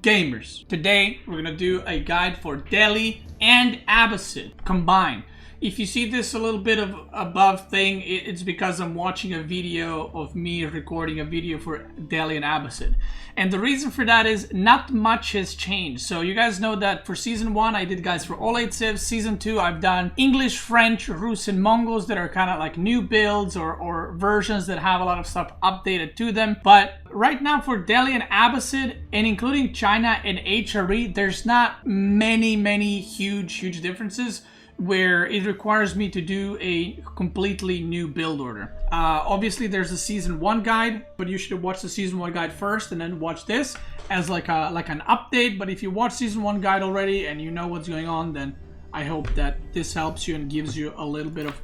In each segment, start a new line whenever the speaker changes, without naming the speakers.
Gamers, today we're gonna do a guide for Delhi and Abbasid combined. If you see this a little bit of above thing, it's because I'm watching a video of me recording a video for Delhi and Abbasid. And the reason for that is not much has changed. So you guys know that for season 1 I did guides for all 8 civs. Season 2 I've done English, French, Rus and Mongols that are kind of like new builds or versions that have a lot of stuff updated to them. But right now for Delhi and Abbasid, and including China and HRE, there's not many huge differences where it requires me to do a completely new build order. Obviously there's a season 1 guide, but you should watch the season 1 guide first and then watch this as like an update. But if you watch season 1 guide already and you know what's going on, then I hope that this helps you and gives you a little bit of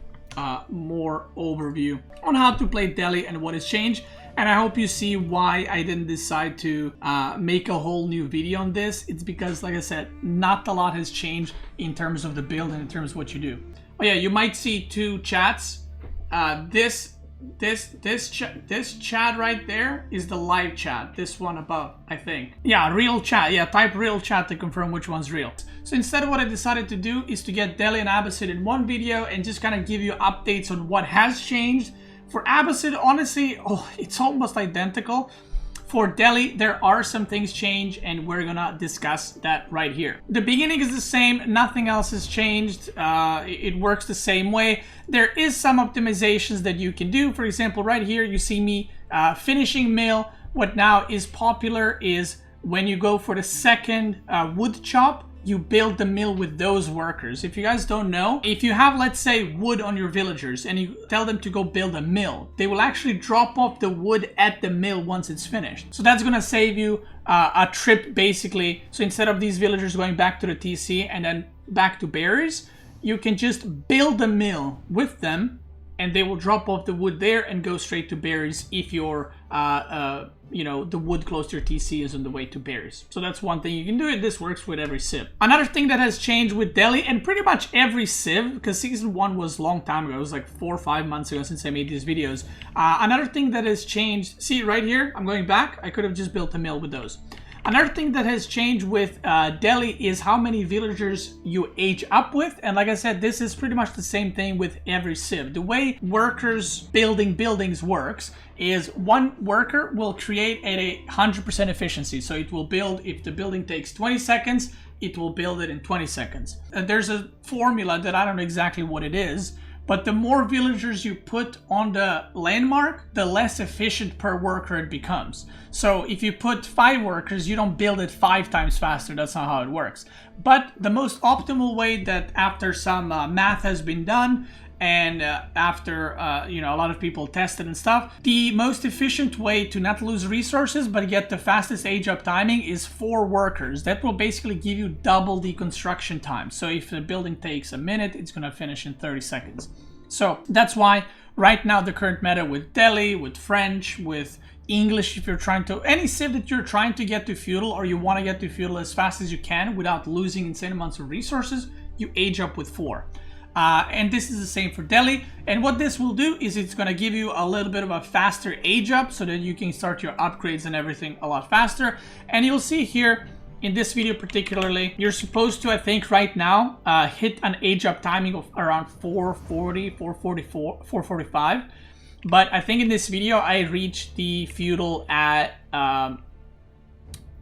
more overview on how to play Delhi and what has changed. And I hope you see why I didn't decide to make a whole new video on this. It's because, like I said, not a lot has changed in terms of the build and in terms of what you do. Oh yeah, you might see 2 chats. This chat right there is the live chat. This one above, I think. Yeah, real chat. Yeah, type real chat to confirm which one's real. So instead, what I decided to do is to get Delhi and Abbasid in one video and just kind of give you updates on what has changed. For Abbasid, honestly, it's almost identical. For Delhi, there are some things change, and we're gonna discuss that right here. The beginning is the same, nothing else has changed. It works the same way. There is some optimizations that you can do. For example, right here, you see me finishing mill. What now is popular is when you go for the second wood chop, you build the mill with those workers. If you guys don't know, if you have, let's say, wood on your villagers and you tell them to go build a mill, they will actually drop off the wood at the mill once it's finished. So that's gonna save you a trip, basically. So instead of these villagers going back to the TC and then back to berries, you can just build a mill with them and they will drop off the wood there and go straight to berries if your you know, the wood close to your TC is on the way to berries. So that's one thing you can do, and this works with every civ. Another thing that has changed with Delhi, and pretty much every civ, because season 1 was a long time ago, it was like 4 or 5 months ago since I made these videos. Another thing that has changed, see right here, I'm going back, I could have just built a mill with those. Another thing that has changed with Delhi is how many villagers you age up with. And like I said, this is pretty much the same thing with every civ. The way workers building buildings works is one worker will create at 100% efficiency. So it will build, if the building takes 20 seconds, it will build it in 20 seconds. And there's a formula that I don't know exactly what it is, but the more villagers you put on the landmark, the less efficient per worker it becomes. So if you put 5 workers, you don't build it 5 times faster. That's not how it works. But the most optimal way, that after some math has been done, and after you know, a lot of people tested and stuff, the most efficient way to not lose resources but get the fastest age up timing is 4 workers. That will basically give you double the construction time. So if the building takes a minute, it's gonna finish in 30 seconds. So that's why right now the current meta with Delhi, with French, with English, if you're trying to, any civ that you're trying to get to feudal, or you want to get to feudal as fast as you can without losing insane amounts of resources, you age up with 4. And this is the same for Delhi. And what this will do is it's going to give you a little bit of a faster age up so that you can start your upgrades and everything a lot faster. And you'll see here in this video particularly, you're supposed to, I think right now, hit an age up timing of around 440, 444, 445. But I think in this video, I reached the feudal at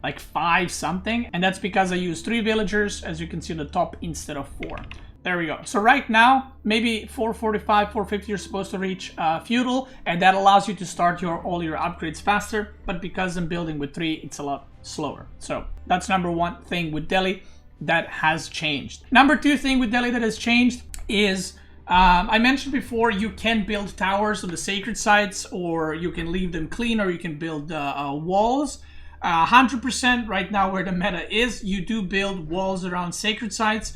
like 5 something. And that's because I used 3 villagers, as you can see on the top, instead of 4. There we go. So right now, maybe 445, 450, you're supposed to reach feudal, and that allows you to start all your upgrades faster. But because I'm building with 3, it's a lot slower. So that's number 1 thing with Delhi that has changed. Number 2 thing with Delhi that has changed is, I mentioned before, you can build towers on the sacred sites, or you can leave them clean, or you can build walls. 100% right now where the meta is, you do build walls around sacred sites.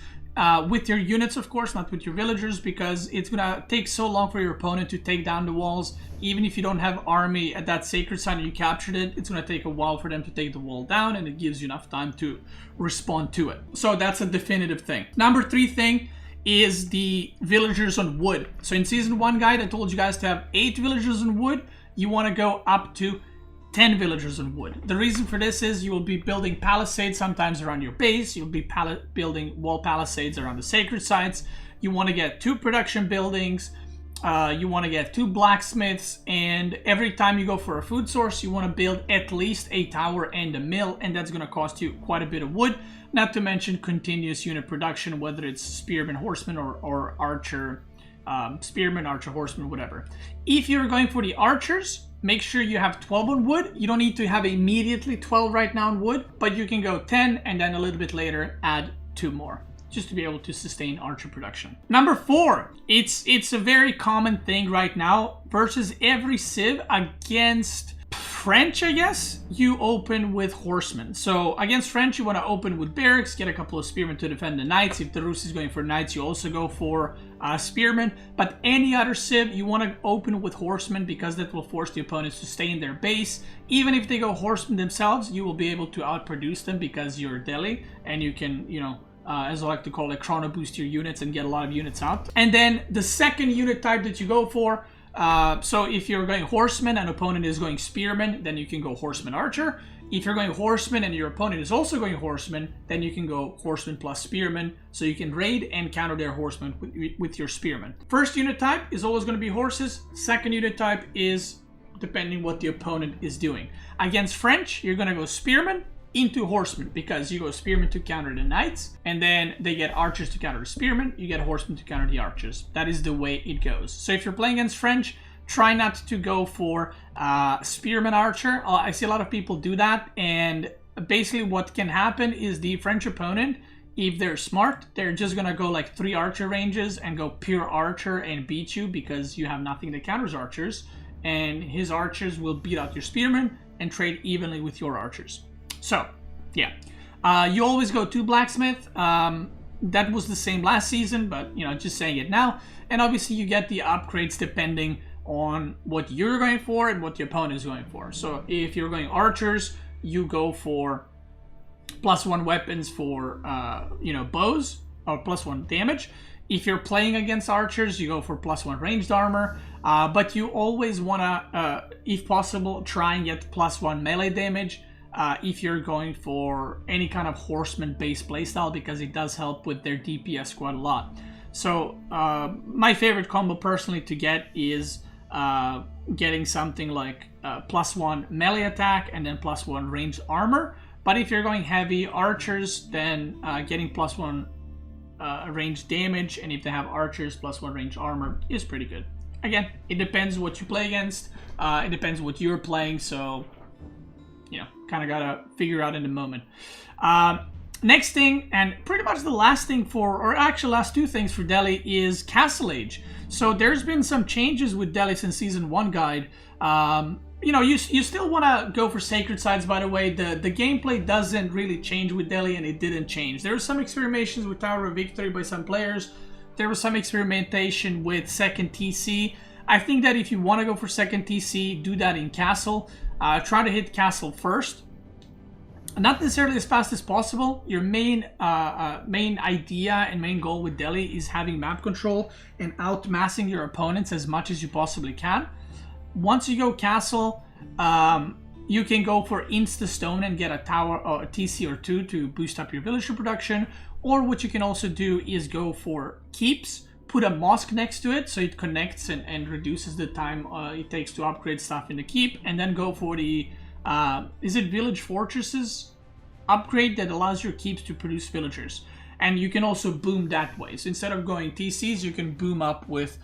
With your units, of course, not with your villagers, because it's gonna take so long for your opponent to take down the walls. Even if you don't have army at that sacred site and you captured it, it's gonna take a while for them to take the wall down, and it gives you enough time to respond to it. So that's a definitive thing. Number 3 thing is the villagers on wood. So in season 1 guide, I told you guys to have 8 villagers on wood. You want to go up to 10 villagers on wood. The reason for this is you will be building palisades sometimes around your base. You'll be building wall palisades around the sacred sites. You want to get 2 production buildings. You want to get 2 blacksmiths, and every time you go for a food source, you want to build at least a tower and a mill, and that's going to cost you quite a bit of wood. Not to mention continuous unit production, whether it's spearman, horseman, or archer. Spearman, archer, horseman, whatever. If you're going for the archers, make sure you have 12 on wood. You don't need to have immediately 12 right now on wood, but you can go 10 and then a little bit later add 2 more, just to be able to sustain archer production. Number 4, it's a very common thing right now versus every civ against French, I guess, you open with horsemen. So against French, you want to open with barracks, get a couple of spearmen to defend the knights. If the Rus is going for knights, you also go for spearmen. But any other civ, you want to open with horsemen because that will force the opponents to stay in their base. Even if they go horsemen themselves, you will be able to outproduce them because you're Delhi and you can, you know, as I like to call it, chrono boost your units and get a lot of units out. And then the second unit type that you go for, so if you're going horseman and opponent is going spearman, then you can go horseman archer. If you're going horseman and your opponent is also going horseman, then you can go horseman plus spearman, so you can raid and counter their horseman with your spearman. First unit type is always going to be horses. Second unit type is depending what the opponent is doing. Against French, you're going to go spearman into horsemen because you go spearmen to counter the knights, and then they get archers to counter the spearmen. You get horsemen to counter the archers. That is the way it goes. So if you're playing against French, try not to go for spearman archer. I see a lot of people do that, and basically what can happen is the French opponent, if they're smart, they're just gonna go like 3 archer ranges and go pure archer and beat you because you have nothing that counters archers, and his archers will beat out your spearmen and trade evenly with your archers. So, yeah, you always go to blacksmith. That was the same last season, but, you know, just saying it now. And obviously you get the upgrades depending on what you're going for and what the opponent is going for. So if you're going archers, you go for +1 weapons for, you know, bows, or +1 damage. If you're playing against archers, you go for +1 ranged armor. But you always want to, if possible, try and get +1 melee damage. If you're going for any kind of horseman-based playstyle, because it does help with their DPS quite a lot. So my favorite combo personally to get is getting something like +1 melee attack and then +1 ranged armor. But if you're going heavy archers, then getting +1 ranged damage, and if they have archers, +1 ranged armor is pretty good. Again, it depends what you play against. It depends what you're playing, so you know, kind of gotta figure out in the moment. Next thing, and pretty much the last thing for, or actually last 2 things for Delhi, is Castle Age. So there's been some changes with Delhi since Season 1 guide. You know, you still want to go for sacred sites, by the way. The gameplay doesn't really change with Delhi, and it didn't change. There were some experimentations with Tower of Victory by some players. There was some experimentation with second TC. I think that if you want to go for second TC, do that in Castle. Try to hit Castle first. Not necessarily as fast as possible. Your main idea and main goal with Delhi is having map control and outmassing your opponents as much as you possibly can. Once you go Castle, you can go for Insta Stone and get a tower or a TC or 2 to boost up your villager production. Or what you can also do is go for keeps. Put a mosque next to it so it connects and reduces the time it takes to upgrade stuff in the keep, and then go for the is it village fortresses upgrade that allows your keeps to produce villagers, and you can also boom that way. So instead of going TCs, you can boom up with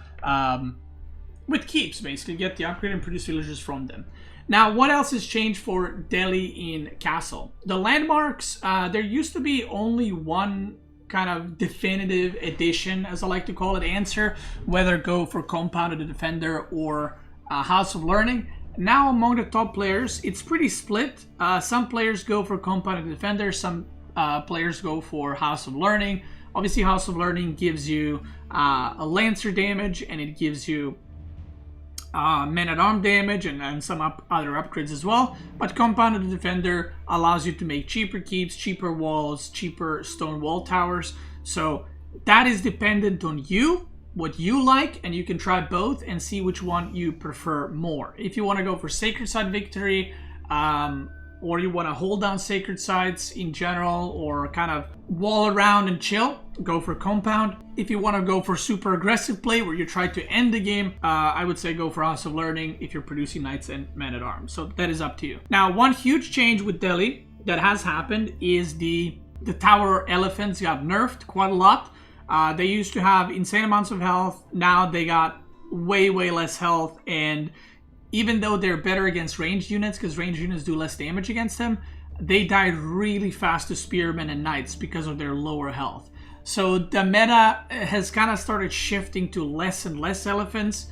keeps, basically get the upgrade and produce villagers from them. Now, what else has changed for Delhi in Castle? The landmarks, there used to be only one kind of definitive edition, as I like to call it, answer, whether go for Compound of the Defender or House of Learning. Now among the top players, it's pretty split. Some players go for Compound of the Defender, some players go for House of Learning. Obviously House of Learning gives you a Lancer damage, and it gives you men-at-arm damage and some other upgrades as well. But Compound of the Defender allows you to make cheaper keeps, cheaper walls, cheaper stone wall towers. So that is dependent on you, what you like, and you can try both and see which one you prefer more. If you want to go for Sacred Side Victory, or you want to hold down sacred sites in general, or kind of wall around and chill, go for compound. If you want to go for super aggressive play where you try to end the game, I would say go for House of Learning if you're producing knights and men-at-arms. So that is up to you. Now, one huge change with Delhi that has happened is the tower elephants got nerfed quite a lot. They used to have insane amounts of health. Now they got way less health, and even though they're better against ranged units, because ranged units do less damage against them, they died really fast to spearmen and knights because of their lower health. So the meta has kind of started shifting to less and less elephants,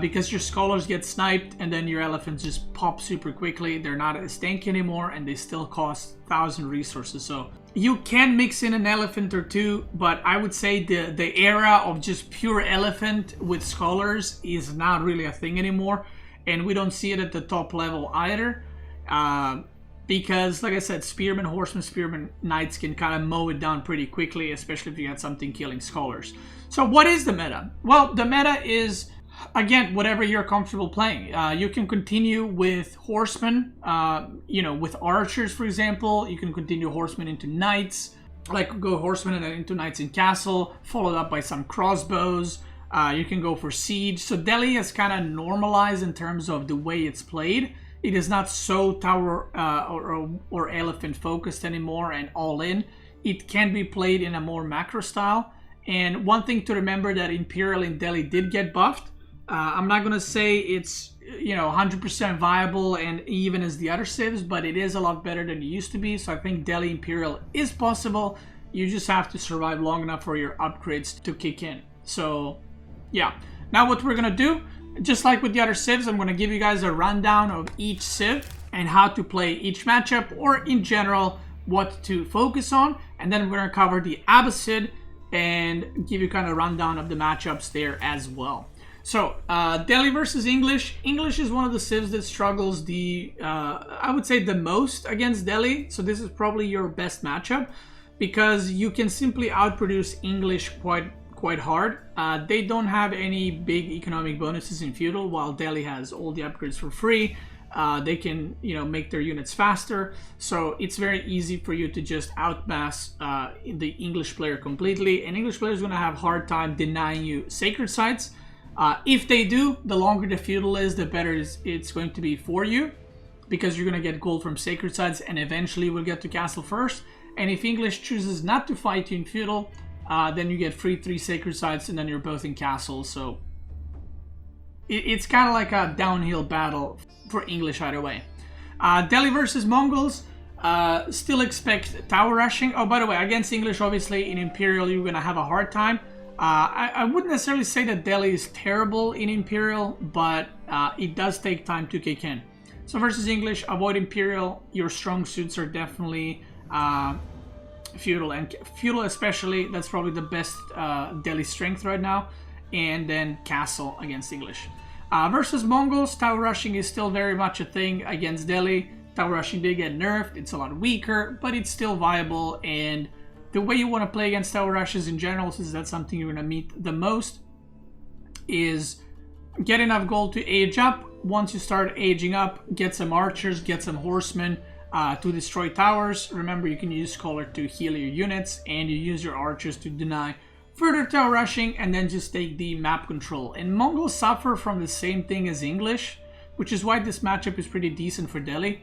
because your scholars get sniped and then your elephants just pop super quickly. They're not as tanky anymore, and they still cost 1,000 resources. So you can mix in an elephant or two, but I would say the era of just pure elephant with scholars is not really a thing anymore. And we don't see it at the top level either, because, like I said, spearmen, horsemen, spearmen, knights can kind of mow it down pretty quickly, especially if you got something killing scholars. So what is the meta? Well, the meta is, again, whatever you're comfortable playing. You can continue with horsemen, with archers, for example. You can continue horsemen into knights, like go horsemen and then into knights in castle, followed up by some crossbows. You can go for siege. So Delhi has kind of normalized in terms of the way it's played. It is not so tower or elephant focused anymore and all in. It can be played in a more macro style. And one thing to remember, that Imperial in Delhi did get buffed. I'm not going to say it's 100% viable and even as the other civs, but it is a lot better than it used to be. So I think Delhi Imperial is possible. You just have to survive long enough for your upgrades to kick in. So yeah, now what we're gonna do, just like with the other civs, I'm gonna give you guys a rundown of each civ and how to play each matchup, or in general what to focus on, and then we're gonna cover the Abbasid and give you kind of a rundown of the matchups there as well. So Delhi versus English. English is one of the civs that struggles I would say the most against Delhi. So this is probably your best matchup, because you can simply outproduce English quite hard. They don't have any big economic bonuses in feudal, while Delhi has all the upgrades for free. They can make their units faster, so it's very easy for you to just outmass the English player completely, and English player is going to have a hard time denying you sacred sites. If they do, the longer the feudal is, the better it's going to be for you, because you're going to get gold from sacred sites and eventually we'll get to castle first. And if English chooses not to fight you in feudal, then you get free 3 sacred sites and then you're both in castle. So it's kind of like a downhill battle for English either way. Delhi versus Mongols, still expect tower rushing. Oh, by the way, against English, obviously in Imperial you're going to have a hard time. I wouldn't necessarily say that Delhi is terrible in Imperial, but it does take time to kick in. So versus English, avoid Imperial. Your strong suits are definitely feudal, and feudal especially. That's probably the best Delhi strength right now. And then castle against English. Versus Mongols, tower rushing is still very much a thing against Delhi. Tower rushing did get nerfed. It's a lot weaker, but it's still viable. And the way you want to play against tower rushes in general, since that's something you're going to meet the most, is get enough gold to age up. Once you start aging up, get some archers, get some horsemen to destroy towers. Remember, you can use Scholar to heal your units, and you use your archers to deny further tower rushing, and then just take the map control. And Mongols suffer from the same thing as English, which is why this matchup is pretty decent for Delhi.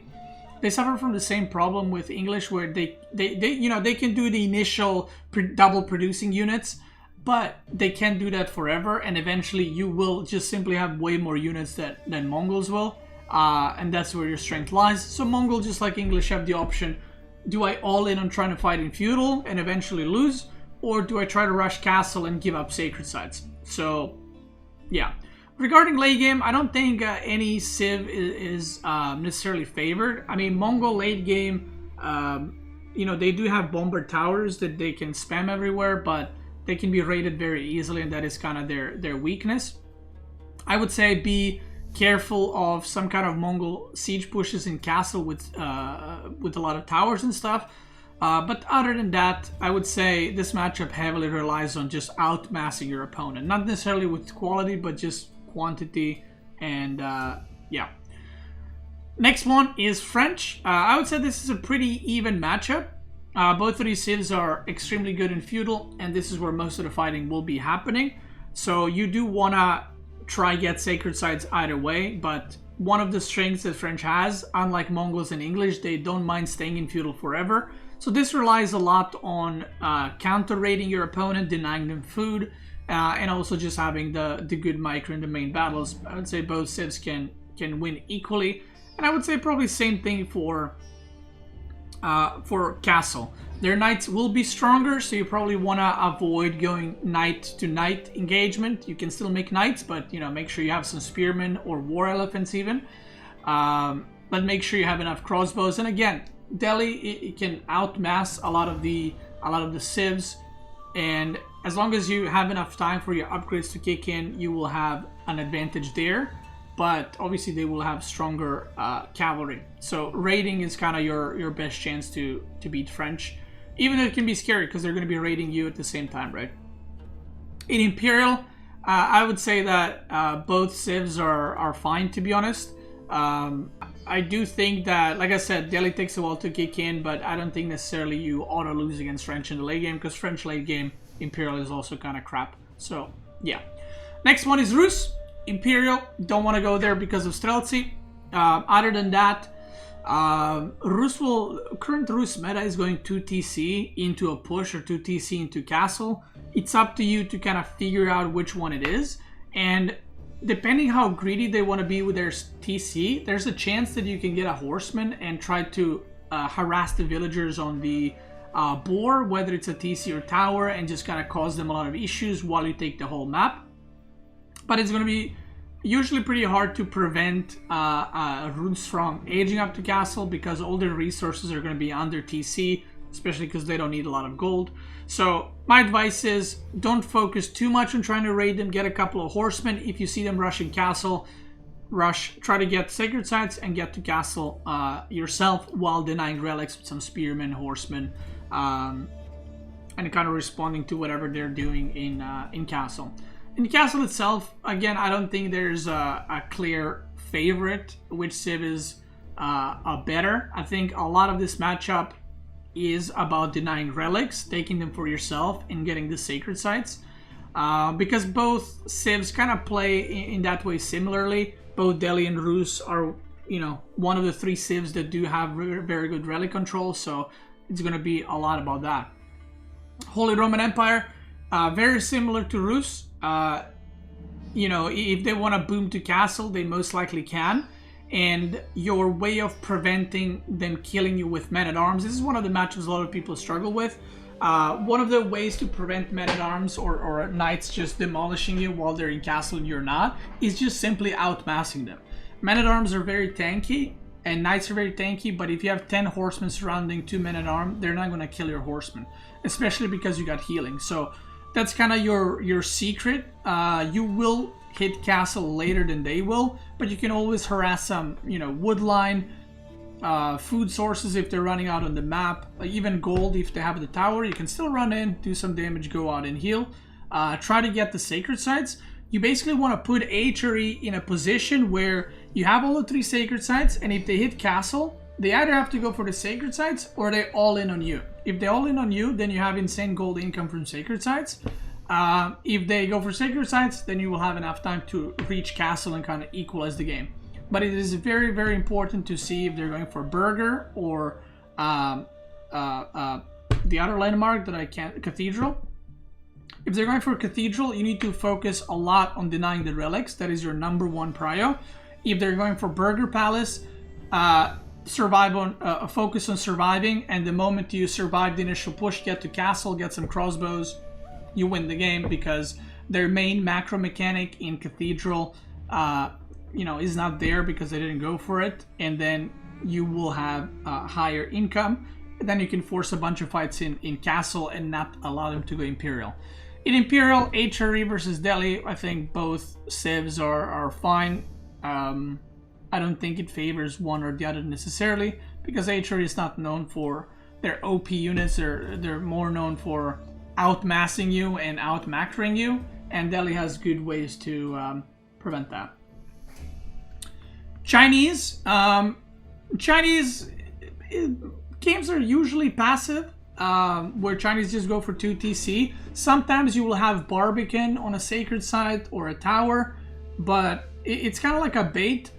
They suffer from the same problem with English, where they can do the initial double producing units, but they can't do that forever, and eventually you will just simply have way more units than Mongols will, and that's where your strength lies. So Mongol, just like English, have the option: do I all in on trying to fight in feudal and eventually lose, or do I try to rush castle and give up sacred sites? So yeah. Regarding late game, I don't think any civ is necessarily favored. I mean, Mongol late game, they do have bomber towers that they can spam everywhere, but they can be raided very easily, and that is kind of their weakness. I would say be careful of some kind of Mongol siege pushes in castle with a lot of towers and stuff. But other than that, I would say this matchup heavily relies on just outmassing your opponent. Not necessarily with quality, but just quantity. And yeah. Next one is French. I would say this is a pretty even matchup. Both of these civs are extremely good in feudal, and this is where most of the fighting will be happening. So you do want to try get sacred sites either way, but one of the strengths that French has, unlike Mongols and English, they don't mind staying in feudal forever. So this relies a lot on counter-raiding your opponent, denying them food, and also just having the good micro in the main battles. I would say both civs can win equally. And I would say probably same thing for castle. Their knights will be stronger, so you probably want to avoid going knight to knight engagement. You can still make knights, but make sure you have some spearmen or war elephants even. But make sure you have enough crossbows. And again, Delhi it can outmass a lot of the civs, and as long as you have enough time for your upgrades to kick in, you will have an advantage there. But obviously they will have stronger cavalry. So raiding is kind of your best chance to beat French. Even though it can be scary because they're going to be raiding you at the same time, right? In Imperial, I would say that both civs are fine, to be honest. I do think that, like I said, Delhi takes a while to kick in, but I don't think necessarily you auto lose against French in the late game, because French late game, Imperial is also kind of crap. So, yeah. Next one is Rus. Imperial, don't want to go there because of Streltsy. Other than that, current Rus meta is going 2 TC into a push or 2 TC into castle. It's up to you to kind of figure out which one it is. And depending how greedy they want to be with their TC, there's a chance that you can get a horseman and try to harass the villagers on the boar, whether it's a TC or tower, and just kind of cause them a lot of issues while you take the whole map. But it's going to be usually pretty hard to prevent Rus from aging up to castle, because all their resources are going to be under TC, especially because they don't need a lot of gold. So my advice is don't focus too much on trying to raid them. Get a couple of horsemen. If you see them rushing castle, rush. Try to get sacred sites and get to castle yourself while denying relics with some spearmen, horsemen, and kind of responding to whatever they're doing in castle. In the castle itself, again, I don't think there's a clear favorite which civ is better. I think a lot of this matchup is about denying relics, taking them for yourself, and getting the sacred sites. Because both civs kind of play in that way similarly. Both Delhi and Rus are, one of the 3 civs that do have very good relic control, so it's going to be a lot about that. Holy Roman Empire, very similar to Rus. If they want to boom to castle, they most likely can. And your way of preventing them killing you with men-at-arms, this is one of the matches a lot of people struggle with. One of the ways to prevent men-at-arms or knights just demolishing you while they're in castle and you're not, is just simply outmassing them. Men-at-arms are very tanky, and knights are very tanky, but if you have 10 horsemen surrounding 2 men-at-arms, they're not going to kill your horsemen, especially because you got healing. So that's kind of your secret. You will hit castle later than they will, but you can always harass some, wood line, food sources if they're running out on the map, even gold if they have the tower. You can still run in, do some damage, go out and heal. Try to get the sacred sites. You basically want to put HRE in a position where you have all the 3 sacred sites, and if they hit castle, they either have to go for the sacred sites or they all in on you. If they all in on you, then you have insane gold income from sacred sites. If they go for sacred sites, then you will have enough time to reach castle and kind of equalize the game. But it is very, very important to see if they're going for burger or the other landmark that I can't, cathedral. If they're going for cathedral, you need to focus a lot on denying the relics. That is your number 1 prio. If they're going for burger palace, focus on surviving, and the moment you survive the initial push, get to castle, get some crossbows, you win the game, because their main macro mechanic in cathedral is not there because they didn't go for it, and then you will have higher income. Then you can force a bunch of fights in castle and not allow them to go imperial. In imperial, HRE versus Delhi, I think both civs are fine. I don't think it favors one or the other necessarily, because HRE is not known for their OP units. They're more known for outmassing you and outmacroing you, and Delhi has good ways to prevent that. Chinese, Chinese games are usually passive, where Chinese just go for 2 TC. Sometimes you will have Barbican on a sacred site or a tower, but it's kind of like a bait.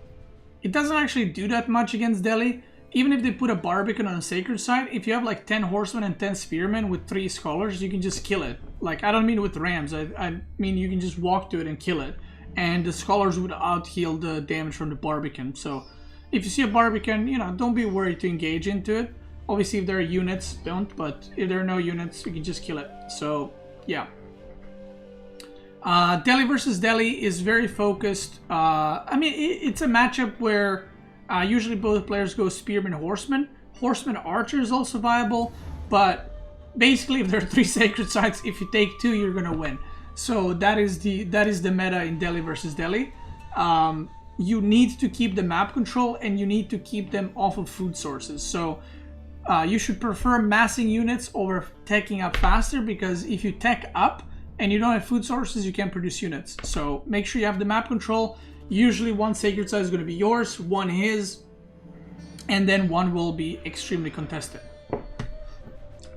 It doesn't actually do that much against Delhi. Even if they put a Barbican on a sacred site, if you have like 10 horsemen and 10 spearmen with 3 scholars, you can just kill it. Like, I don't mean with rams, I mean you can just walk to it and kill it. And the scholars would out-heal the damage from the Barbican. So if you see a Barbican, you know, don't be worried to engage into it. Obviously, if there are units, don't. But if there are no units, you can just kill it. So, yeah. Delhi versus Delhi is very focused. I mean, it's a matchup where usually both players go Spearman, Horseman. Horseman Archer is also viable. But basically, if there are 3 sacred sites, if you take 2, you're going to win. So that is the meta in Delhi versus Delhi. You need to keep the map control and you need to keep them off of food sources. So you should prefer massing units over teching up faster, because if you tech up and you don't have food sources, you can't produce units. So make sure you have the map control. Usually 1 sacred site is going to be yours, 1 his, and then 1 will be extremely contested.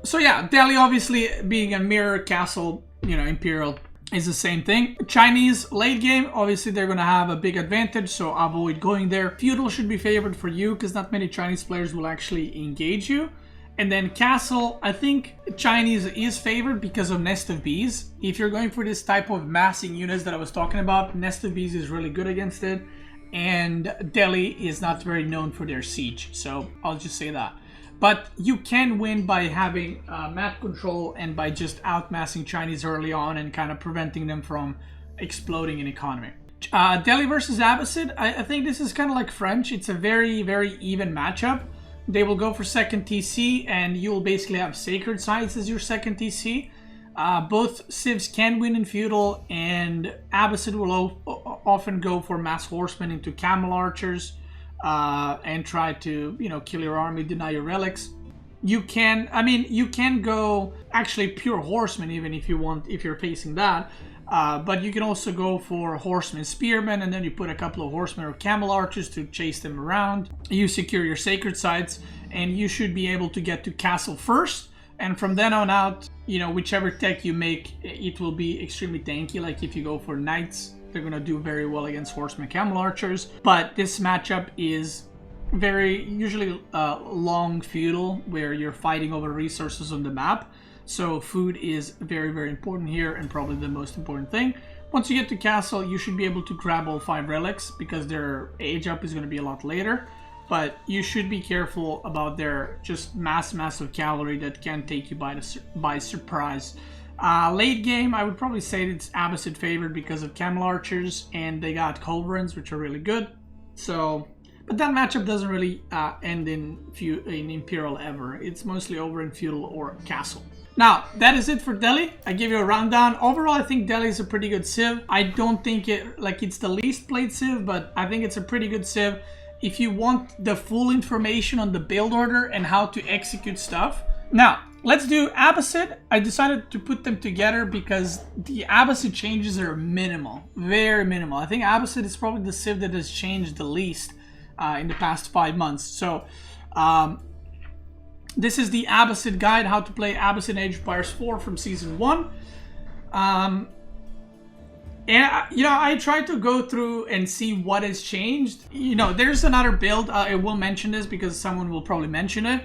So yeah, Delhi obviously being a mirror castle, you know, imperial, is the same thing. Chinese late game, obviously they're going to have a big advantage, so avoid going there. Feudal should be favored for you because not many Chinese players will actually engage you. And then castle, I think Chinese is favored because of Nest of Bees. If you're going for this type of massing units that I was talking about, Nest of Bees is really good against it. And Delhi is not very known for their siege, so I'll just say that. But you can win by having map control and by just outmassing Chinese early on and kind of preventing them from exploding in economy. Delhi versus Abbasid, I think this is kind of like French. It's a very, very even matchup. They will go for second TC and you will basically have sacred sites as your second TC. Both civs can win in feudal, and Abbasid will often go for mass horsemen into camel archers. And try to, you know, kill your army, deny your relics. You can, I mean, you can go actually pure horsemen even if you want, if you're facing that. But you can also go for horsemen, spearmen, and then you put a couple of horsemen or camel archers to chase them around. You secure your sacred sites, and you should be able to get to castle first. And from then on out, you know, whichever tech you make, it will be extremely tanky. Like if you go for knights, they're going to do very well against horsemen, camel archers. But this matchup is very usually long feudal, where you're fighting over resources on the map. So food is very, very important here, and probably the most important thing. Once you get to castle, you should be able to grab all 5 relics because their age up is going to be a lot later. But you should be careful about their just massive cavalry that can take you by surprise. Late game, I would probably say it's Abbasid favored because of camel archers, and they got culverins, which are really good. So, but that matchup doesn't really end in imperial ever. It's mostly over in feudal or castle. Now, that is it for Delhi. I give you a rundown. Overall, I think Delhi is a pretty good civ. I don't think it's the least played civ, but I think it's a pretty good civ. If you want the full information on the build order and how to execute stuff. Now, let's do Abbasid. I decided to put them together because the Abbasid changes are minimal, very minimal. I think Abbasid is probably the civ that has changed the least in the past 5 months. So, this is the Abbasid guide, how to play Abbasid Age of Empires 4 from Season 1. And, you know, I tried to go through and see what has changed. You know, there's another build. I will mention this because someone will probably mention it.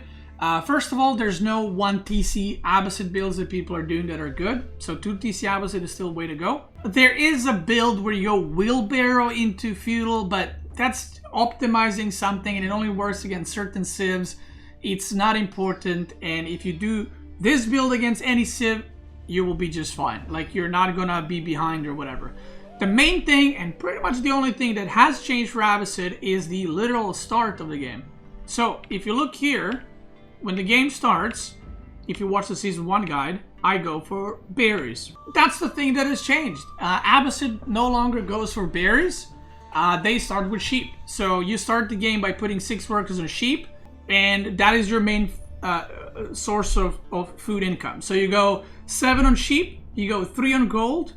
First of all, there's no 1 TC Abbasid builds that people are doing that are good. So 2 TC Abbasid is still a way to go. There is a build where you go wheelbarrow into feudal, but that's optimizing something and it only works against certain civs. It's not important, and if you do this build against any civ, you will be just fine. Like, you're not gonna be behind or whatever. The main thing, and pretty much the only thing that has changed for Abbasid, is the literal start of the game. So, if you look here, when the game starts, if you watch the Season 1 guide, I go for berries. That's the thing that has changed. Abbasid no longer goes for berries. They start with sheep. So, you start the game by putting 6 workers on sheep, and that is your main source of food income. So you go 7 on sheep, you go 3 on gold,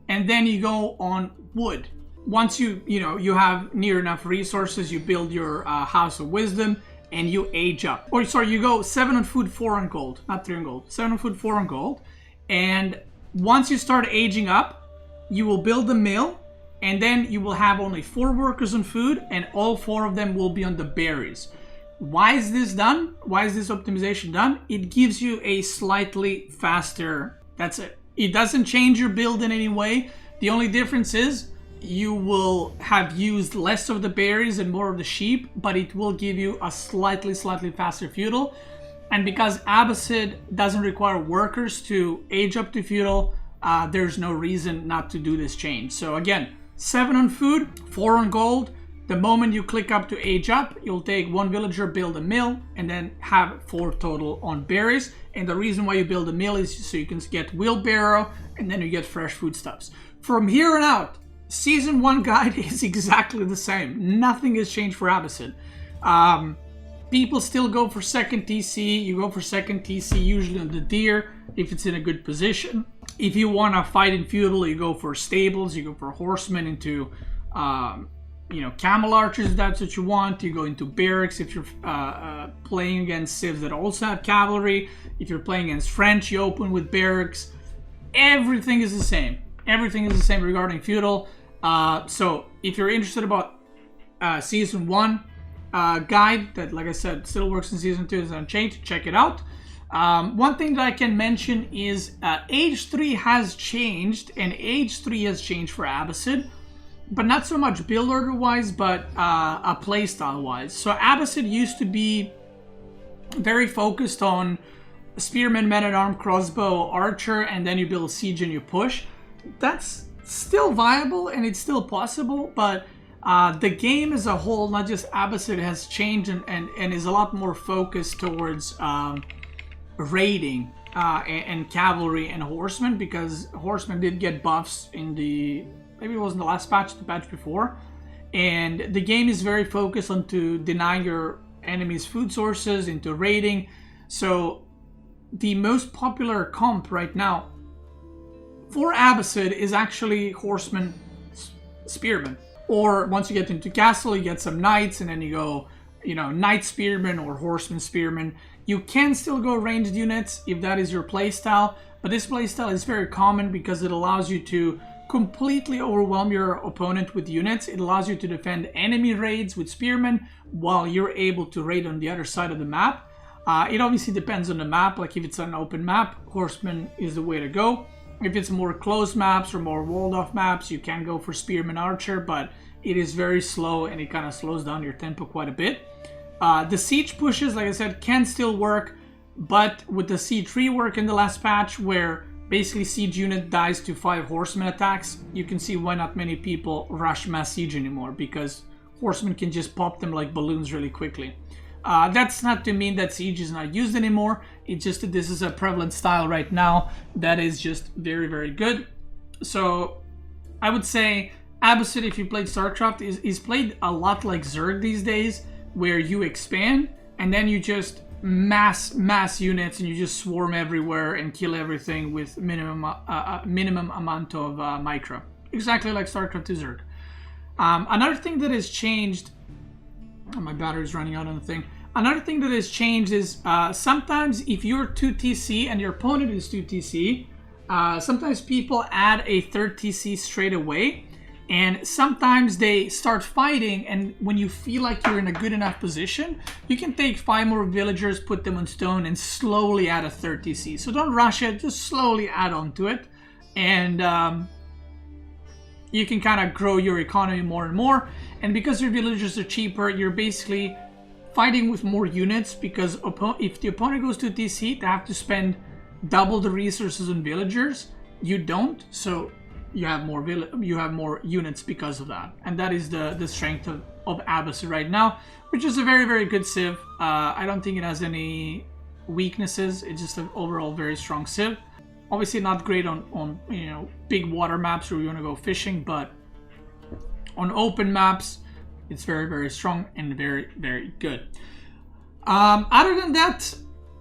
and then you go on wood. once you have near enough resources, you build your House of Wisdom and you age up. Or sorry, you go 7 on food, 4 on gold, not 3 on gold. 7 on food, 4 on gold. And once you start aging up, you will build the mill, and then you will have only 4 workers on food, and all 4 of them will be on the berries. Why is this done? Why is this optimization done? It gives you a slightly faster, that's it. It doesn't change your build in any way. The only difference is you will have used less of the berries and more of the sheep, but it will give you a slightly faster feudal. And because Abbasid doesn't require workers to age up to feudal, there's no reason not to do this change. So again, 7 on food, 4 on gold. The moment you click up to age up, you'll take 1 villager, build a mill, and then have 4 total on berries. And the reason why you build a mill is so you can get wheelbarrow, and then you get fresh foodstuffs. From here on out, Season 1 guide is exactly the same. Nothing has changed for Abbasid. People still go for second TC. You go for second TC usually on the deer if it's in a good position. If you want to fight in feudal, you go for stables. You go for horsemen into, camel archers if that's what you want. You go into barracks if you're playing against civs that also have cavalry. If you're playing against French, you open with barracks. Everything is the same. Everything is the same regarding feudal. So if you're interested about Season 1 guide that, like I said, still works in Season 2, is unchanged, check it out. One thing that I can mention is Age 3 has changed, and Age 3 has changed for Abbasid, but not so much build order wise, but playstyle wise. So Abbasid used to be very focused on spearman, men-at-arm, crossbow, archer, and then you build siege and you push. That's still viable and it's still possible, but the game as a whole, not just Abbasid, has changed and is a lot more focused towards raiding and cavalry and horsemen, because horsemen did get buffs in maybe it wasn't the last patch, the patch before, and the game is very focused on to deny your enemies food sources, into raiding. So the most popular comp right now for Abbasid is actually horseman, spearman. Or once you get into castle, you get some knights, and then you go, knight spearman or horseman spearman. You can still go ranged units if that is your playstyle, but this playstyle is very common because it allows you to completely overwhelm your opponent with units. It allows you to defend enemy raids with spearmen while you're able to raid on the other side of the map. It obviously depends on the map. Like if it's an open map, horseman is the way to go. If it's more closed maps or more walled off maps, you can go for spearman archer, but it is very slow and it kind of slows down your tempo quite a bit. The siege pushes, like I said, can still work, but with the siege rework in the last patch, where basically siege unit dies to 5 horseman attacks, you can see why not many people rush mass siege anymore, because horsemen can just pop them like balloons really quickly. That's not to mean that siege is not used anymore. It's just that this is a prevalent style right now that is just very, very good. So I would say Abbasid, if you played StarCraft, is played a lot like Zerg these days, where you expand and then you just mass units and you just swarm everywhere and kill everything with minimum amount of micro. Exactly like StarCraft 2 Zerg. Another thing that has changed, my battery's running out on the thing. Another thing that has changed is sometimes if you're 2 TC and your opponent is 2 TC, sometimes people add a 3rd TC straight away, and sometimes they start fighting, and when you feel like you're in a good enough position, you can take 5 more villagers, put them on stone, and slowly add a 3rd TC. So don't rush it, just slowly add on to it, and you can kind of grow your economy more and more. And because your villagers are cheaper, you're basically fighting with more units, because if the opponent goes to TC, they have to spend double the resources on villagers. You don't, so you have more units because of that. And that is the strength of Abbasid right now, which is a very, very good civ. I don't think it has any weaknesses. It's just an overall very strong civ. Obviously not great on big water maps where you want to go fishing, but on open maps, it's very, very strong and very, very good. Other than that,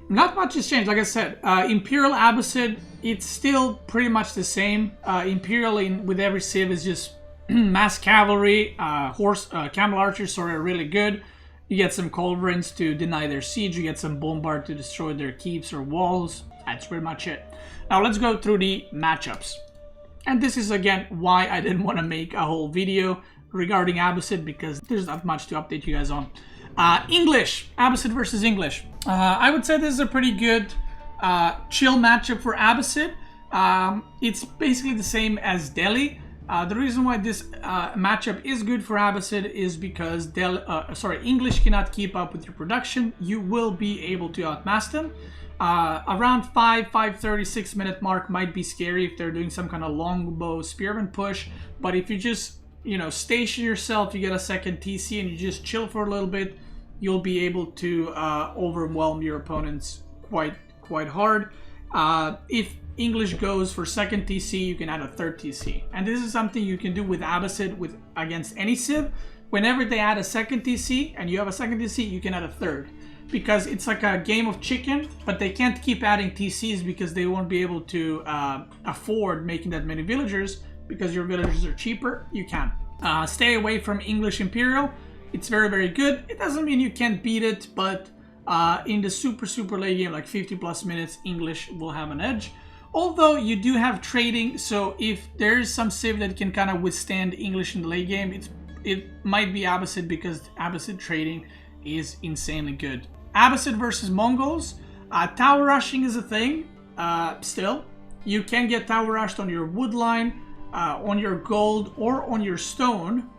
not much has changed. Like I said, Imperial Abbasid, it's still pretty much the same. Imperial with every civ is just Mass cavalry, camel archers, sorry, are really good. You get some culverins to deny their siege. You get some bombard to destroy their keeps or walls. That's pretty much it. Now let's go through the matchups. And this is again why I didn't want to make a whole video regarding Abbasid, because there's not much to update you guys on. English, Abbasid versus English. I would say this is a pretty good chill matchup for Abbasid. It's basically the same as Delhi. The reason why this matchup is good for Abbasid is because English cannot keep up with your production. You will be able to outmass them. Around 5:30, 6 minute mark might be scary if they're doing some kind of longbow spearman push. But if you just, station yourself, you get a second TC and you just chill for a little bit, you'll be able to overwhelm your opponents quite hard. If English goes for second TC, you can add a third TC. And this is something you can do with Abbasid against any civ. Whenever they add a second TC and you have a second TC, you can add a third. Because it's like a game of chicken, but they can't keep adding TCs because they won't be able to afford making that many villagers. Because your villagers are cheaper, you can. Stay away from English Imperial. It's very, very good. It doesn't mean you can't beat it, but in the super late game, like 50 plus minutes, English will have an edge. Although you do have trading, so if there is some civ that can kind of withstand English in the late game, it might be Abbasid, because Abbasid trading is insanely good. Abbasid versus Mongols. Tower rushing is a thing. Still, you can get tower rushed on your wood line, on your gold, or on your stone.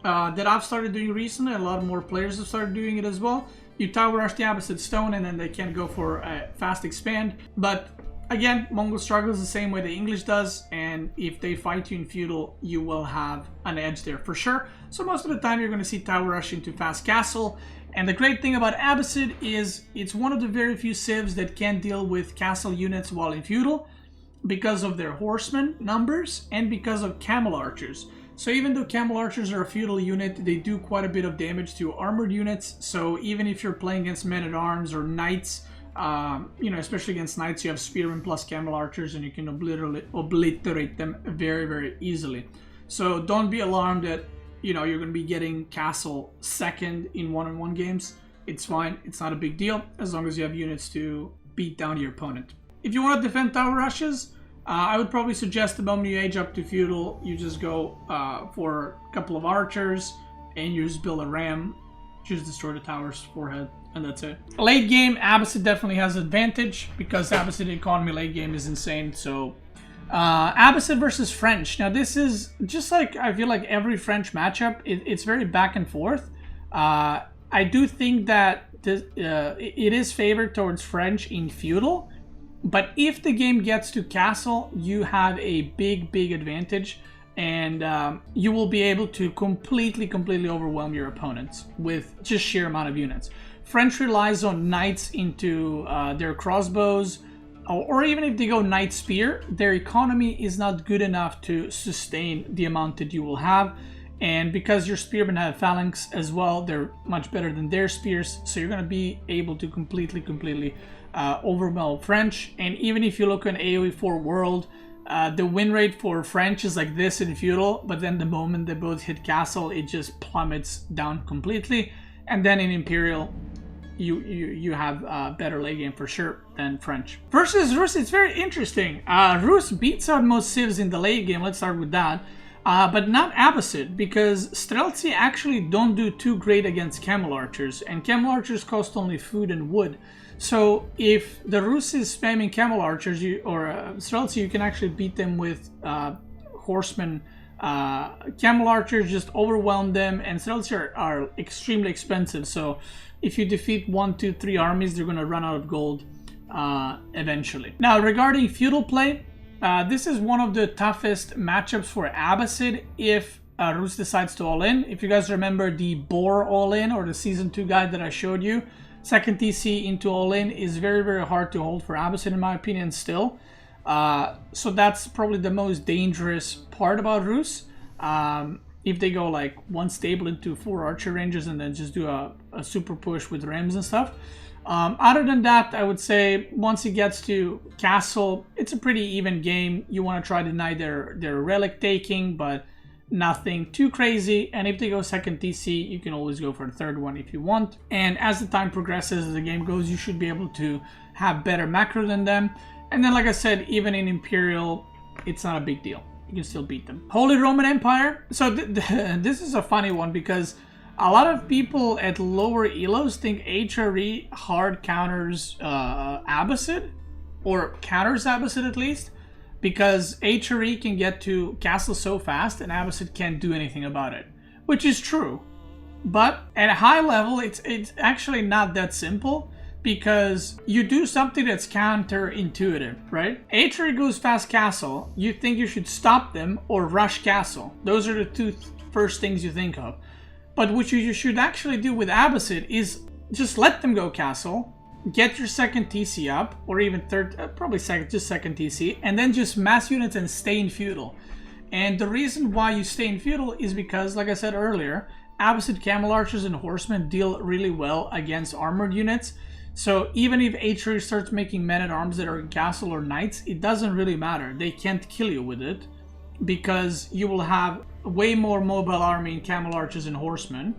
That I've started doing recently. A lot more players have started doing it as well. You tower rush the Abbasid stone, and then they can go for a fast expand. But again, Mongol struggles the same way the English does, and if they fight you in feudal, you will have an edge there for sure. So most of the time you're going to see tower rush into fast castle. And the great thing about Abbasid is it's one of the very few civs that can deal with castle units while in feudal, because of their horsemen numbers and because of camel archers. So even though camel archers are a feudal unit, they do quite a bit of damage to armored units. So even if you're playing against men-at-arms or knights, especially against knights, you have spearmen plus camel archers, and you can obliterate them very, very easily. So don't be alarmed that you're going to be getting castle second in one-on-one games. It's fine. It's not a big deal as long as you have units to beat down your opponent. If you want to defend tower rushes, I would probably suggest the moment you age up to feudal, you just go for a couple of archers and you just build a ram, just destroy the tower's forehead, and that's it. Late game, Abbasid definitely has advantage because Abbasid economy late game is insane. So Abbasid versus French. Now this is just like, I feel like every French matchup, it's very back and forth. I do think that it is favored towards French in feudal. But if the game gets to castle, you have a big advantage, and you will be able to completely overwhelm your opponents with just sheer amount of units. French relies on knights into their crossbows, or even if they go knight spear, their economy is not good enough to sustain the amount that you will have. And because your spearmen have phalanx as well, they're much better than their spears, so you're going to be able to completely overwhelm French. And even if you look on AOE4 world, the win rate for French is like this in feudal, but then the moment they both hit castle, it just plummets down completely. And then in imperial, you have a better late game for sure than French. Versus Rus, it's very interesting. Rus beats out most civs in the late game. Let's start with that. But not Abbasid, because Streltsy actually don't do too great against camel archers, and camel archers cost only food and wood. So if the Rus is spamming camel archers, Streltsy, you can actually beat them with horsemen. Camel archers just overwhelm them, and Streltsy are extremely expensive. So if you defeat 1, 2, 3 armies, they're going to run out of gold eventually. Now regarding feudal play, this is one of the toughest matchups for Abbasid if Rus decides to all-in. If you guys remember the Boar all-in or the Season 2 guide that I showed you, second TC into all-in is very hard to hold for Abbasid in my opinion still. So that's probably the most dangerous part about Rus. If they go like one stable into 4 archer ranges and then just do a super push with rams and stuff. Other than that, I would say once it gets to castle, it's a pretty even game. You want to try to deny their relic taking, but nothing too crazy. And if they go second TC, you can always go for the third one if you want. And as the time progresses, as the game goes, you should be able to have better macro than them. And then, like I said, even in Imperial, it's not a big deal. You can still beat them. Holy Roman Empire. So this is a funny one because a lot of people at lower elos think HRE hard counters Abbasid, or counters Abbasid at least, because HRE can get to castle so fast and Abbasid can't do anything about it, which is true. But at a high level, it's actually not that simple, because you do something that's counterintuitive, right? HRE goes fast castle, you think you should stop them or rush castle. Those are the two first things you think of. But what you should actually do with Abbasid is just let them go castle, get your second TC up, or even third, probably second TC, and then just mass units and stay in feudal. And the reason why you stay in feudal is because, like I said earlier, Abbasid camel archers and horsemen deal really well against armored units. So even if HRE starts making men-at-arms that are in castle or knights, it doesn't really matter. They can't kill you with it, because you will have way more mobile army in camel archers and horsemen.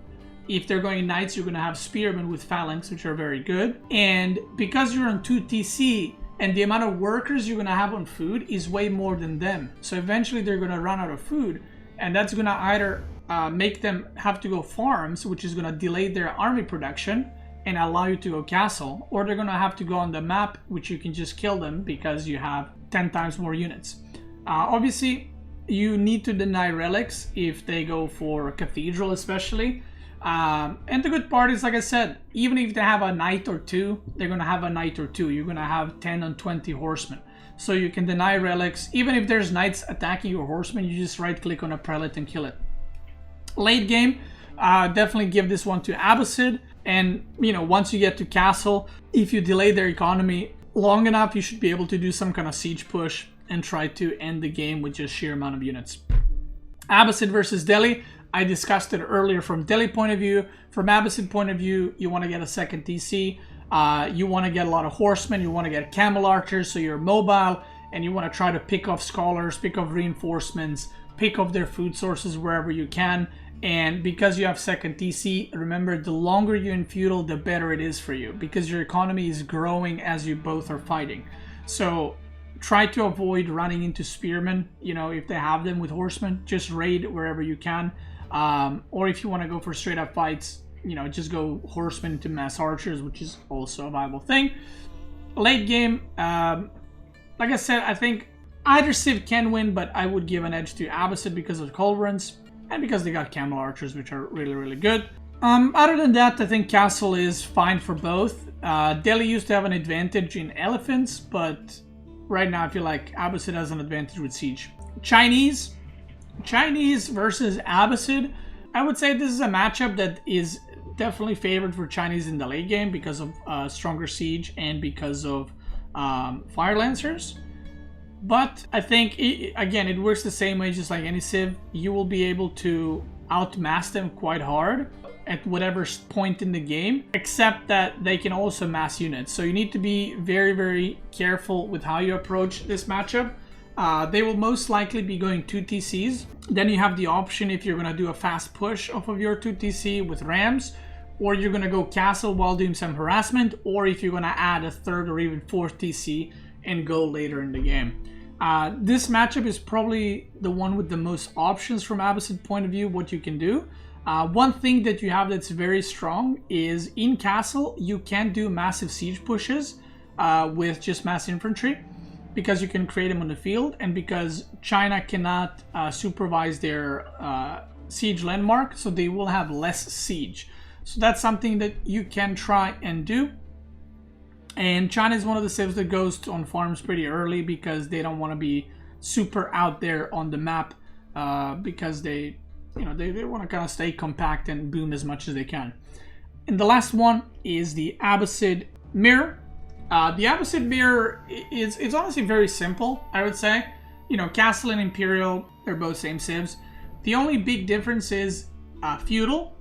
If they're going knights, you're going to have spearmen with phalanx, which are very good. And because you're on 2 TC, and the amount of workers you're going to have on food is way more than them. So eventually they're going to run out of food, and that's going to either make them have to go farms, which is going to delay their army production and allow you to go castle, or they're going to have to go on the map, which you can just kill them because you have 10 times more units. Obviously, you need to deny relics if they go for cathedral especially. And the good part is, like I said, even if they have a knight or two, they're going to have a knight or two. You're going to have 10 and 20 horsemen. So you can deny relics. Even if there's knights attacking your horsemen, you just right click on a prelate and kill it. Late game, definitely give this one to Abbasid. And, you know, once you get to castle, if you delay their economy long enough, you should be able to do some kind of siege push and try to end the game with just sheer amount of units. Abbasid versus Delhi. I discussed it earlier from Delhi point of view. From Abbasid point of view, you want to get a second TC. You want to get a lot of horsemen. You want to get camel archers, so you're mobile. And you want to try to pick off scholars, pick off reinforcements, pick off their food sources wherever you can. And because you have second TC, remember, the longer you're in feudal, the better it is for you, because your economy is growing as you both are fighting. So try to avoid running into spearmen, you know, if they have them with horsemen. Just raid wherever you can. Or if you want to go for straight up fights, you know, just go horsemen into mass archers, which is also a viable thing. Late game, like I said, I think either Civ can win, but I would give an edge to Abbasid because of culverins and because they got camel archers, which are really, really good. Other than that, I think castle is fine for both. Delhi used to have an advantage in elephants, but right now I feel like Abbasid has an advantage with siege. Chinese versus Abbasid. I would say this is a matchup that is definitely favored for Chinese in the late game because of stronger siege and because of fire lancers. But I think, again, it works the same way, just like any Civ. You will be able to outmass them quite hard at whatever point in the game, except that they can also mass units. So you need to be very, very careful with how you approach this matchup. They will most likely be going 2 TCs. Then you have the option if you're going to do a fast push off of your 2 TC with rams, or you're going to go castle while doing some harassment, or if you're going to add a 3rd or even 4th TC and go later in the game. This matchup is probably the one with the most options from Abbasid point of view, what you can do. One thing that you have that's very strong is in castle, you can do massive siege pushes with just mass infantry, because you can create them on the field, and because China cannot supervise their siege landmark, so they will have less siege. So that's something that you can try and do. And China is one of the civs that goes on farms pretty early because they don't want to be super out there on the map, because they want to kind of stay compact and boom as much as they can. And the last one is the Abbasid mirror. The Abbasid mirror is honestly very simple, I would say. You know, castle and imperial, they're both same civs. The only big difference is feudal.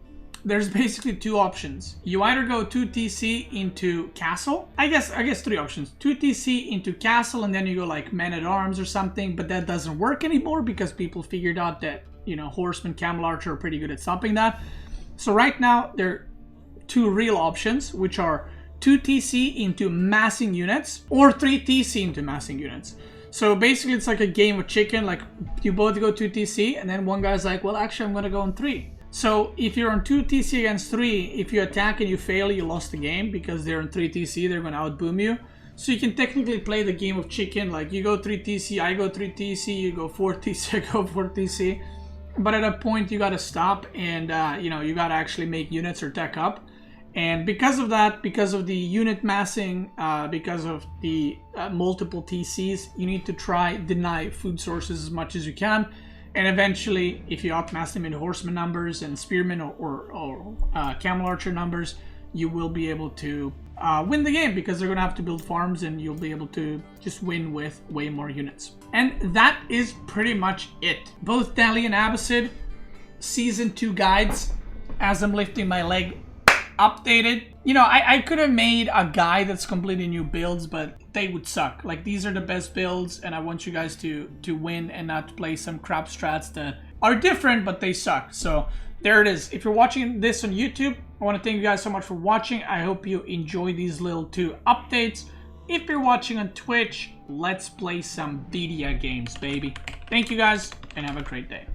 There's basically 2 options. You either go 2 TC into castle. I guess 3 options. 2 TC into castle, and then you go like men at arms or something, but that doesn't work anymore because people figured out that you know, horseman, camel archer are pretty good at stopping that. So right now, there are two real options, which are 2 TC into massing units or 3 TC into massing units. So basically, it's like a game of chicken. Like, you both go 2 TC, and then one guy's like, well, actually, I'm going to go on 3. So if you're on 2 TC against 3, if you attack and you fail, you lost the game because they're on 3 TC, they're going to outboom you. So you can technically play the game of chicken, like you go 3 TC, I go 3 TC, you go 4 TC, I go 4 TC. But at a point, you got to stop and, you know, you got to actually make units or tech up. And because of that, because of the unit massing, because of the multiple TCs, you need to try deny food sources as much as you can. And eventually, if you outmass them into horseman numbers and spearmen or camel archer numbers, you will be able to win the game because they're going to have to build farms and you'll be able to just win with way more units. And that is pretty much it. Both Delhi and Abbasid Season 2 guides, as I'm lifting my leg, updated. You know, I could have made a guide that's completely new builds, but they would suck. Like, these are the best builds, and I want you guys to win and not play some crap strats that are different, but they suck. So there it is. If you're watching this on YouTube, I want to thank you guys so much for watching. I hope you enjoy these little 2 updates. If you're watching on Twitch, let's play some video games, baby. Thank you guys, and have a great day.